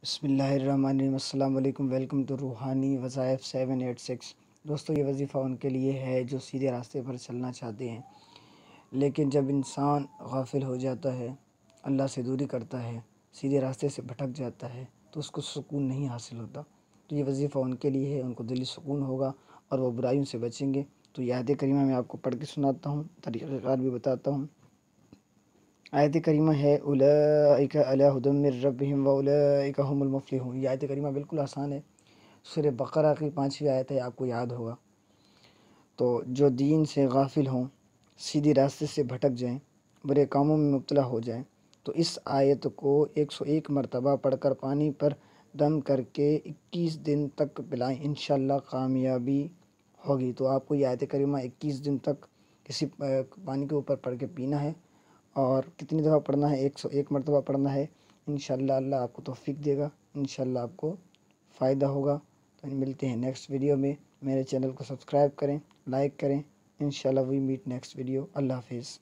بسم اللہ الرحمن الرحیم۔ السلام علیکم، ویلکم ٹو روحانی وظائف 786۔ دوستو، یہ وظیفہ ان کے لیے ہے جو سیدھے راستے پر چلنا چاہتے ہیں، لیکن جب انسان غافل ہو جاتا ہے، اللہ سے دوری کرتا ہے، سیدھے راستے سے بھٹک جاتا ہے تو اس کو سکون نہیں حاصل ہوتا۔ تو یہ وظیفہ ان کے لیے ہے، ان کو دلی سکون ہوگا اور وہ برائیوں سے بچیں گے۔ تو یہ آیت کریمہ میں آپ کو پڑھ کے سناتا ہوں، طریقہ کار بھی بتاتا ہوں۔ آیت کریمہ ہے اولئک علی ھدی من ربہم واولئک ھم المفلحون۔ یہ آیت کریمہ بالکل آسان ہے، سورہ بقرہ کی 5ویں آیت ہے، آپ کو یاد ہوگا۔ تو جو دین سے غافل ہوں، سیدھی راستے سے بھٹک جائیں، برے کاموں میں مبتلا ہو جائیں، تو اس آیت کو 101 مرتبہ پڑھ کر پانی پر دم کر کے 21 دن تک پلائیں، انشاءاللہ کامیابی ہوگی۔ تو آپ کو یہ آیت کریمہ 21 دن تک کسی پانی کے اوپر پڑھ کے پینا ہے، اور کتنی دفعہ پڑھنا ہے؟ 101 مرتبہ پڑھنا ہے۔ انشاءاللہ اللہ آپ کو توفیق دے گا، انشاءاللہ آپ کو فائدہ ہوگا۔ تو ملتے ہیں نیکسٹ ویڈیو میں۔ میرے چینل کو سبسکرائب کریں، لائک کریں۔ انشاءاللہ وی میٹ نیکسٹ ویڈیو۔ اللہ حافظ۔